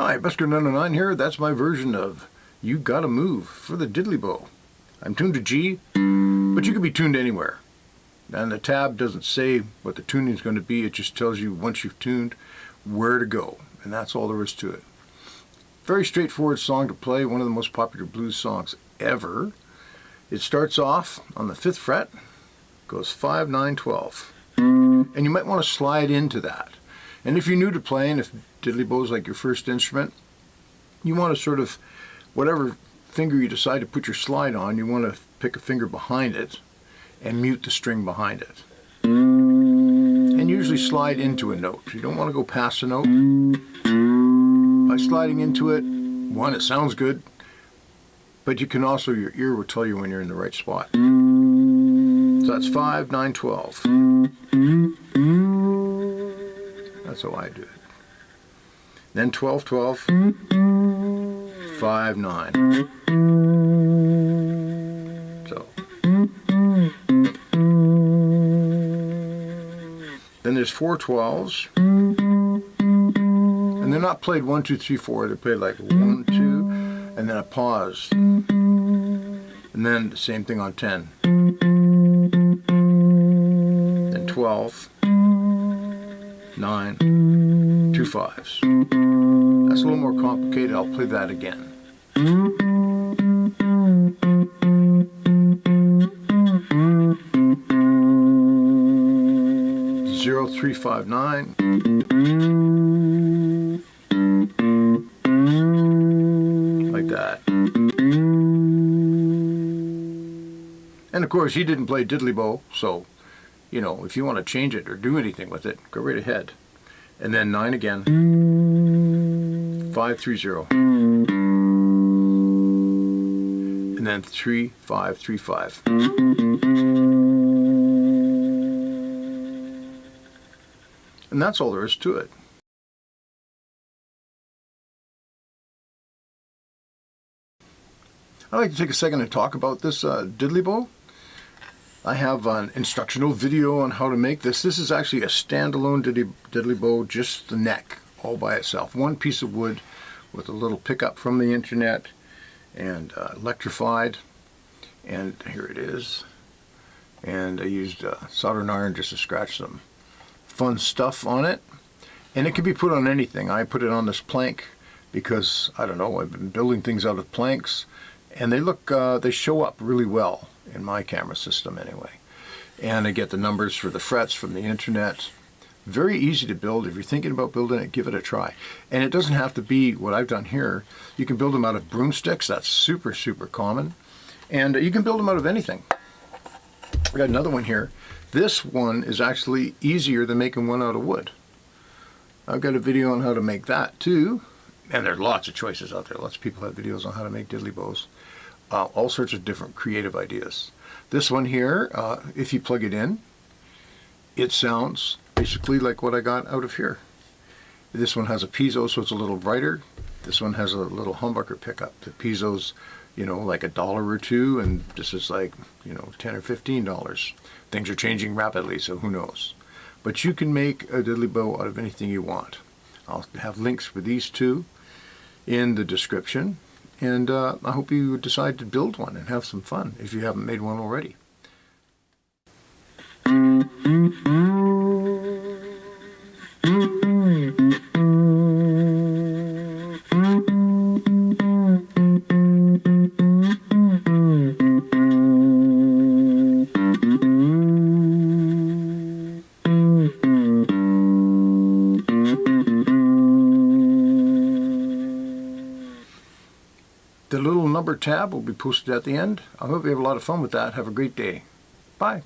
Hi, Busker 909 here. That's my version of You Gotta Move for the Diddley bow. I'm tuned to G, but you can be tuned anywhere. And the tab doesn't say what the tuning is going to be. It just tells you once you've tuned where to go. And that's all there is to it. Very straightforward song to play. One of the most popular blues songs ever. It starts off on the 5th fret, goes 5, 9, 12. And you might want to slide into that. And if you're new to playing, if diddley bow is like your first instrument, you want to sort of, whatever finger you decide to put your slide on, you want to pick a finger behind it and mute the string behind it. And usually slide into a note. You don't want to go past a note. By sliding into it, one, it sounds good, but you can also, your ear will tell you when you're in the right spot. So that's 5, 9, 12. That's how I do it. Then 12, 12, 5, 9. So. Then there's 4 12s. And they're not played 1, 2, 3, 4. They're played like 1, 2, and then a pause. And then the same thing on 10. Then 12. 9, 2 5s. That's a little more complicated. I'll play that again. 0, 3, 5, 9. Like that. And of course, he didn't play diddley bow, so you know, if you want to change it or do anything with it, go right ahead. And then 9 again. 5, 3, 0. And then 3, 5, 3, 5. And that's all there is to it. I'd like to take a second to talk about this diddley bow. I have an instructional video on how to make this. This is actually a standalone diddley bow, just the neck, all by itself. One piece of wood with a little pickup from the internet and electrified. And here it is. And I used soldering iron just to scratch some fun stuff on it. And it can be put on anything. I put it on this plank because, I don't know, I've been building things out of planks. And they look, they show up really well in my camera system anyway. And I get the numbers for the frets from the internet. Very easy to build. If you're thinking about building it, give it a try. And it doesn't have to be what I've done here. You can build them out of broomsticks. That's super, super common. And you can build them out of anything. I got another one here. This one is actually easier than making one out of wood. I've got a video on how to make that too. And there's lots of choices out there. Lots of people have videos on how to make diddley bows. All sorts of different creative ideas. This one here, if you plug it in, it sounds basically like what I got out of here. This one has a piezo, so it's a little brighter. This one has a little humbucker pickup. The piezo's, you know, like $1 or $2, and this is like, you know, $10 or $15. Things are changing rapidly, so who knows. But you can make a diddley bow out of anything you want. I'll have links for these two in the description. And I hope you decide to build one and have some fun if you haven't made one already. The little number tab will be posted at the end. I hope you have a lot of fun with that. Have a great day. Bye.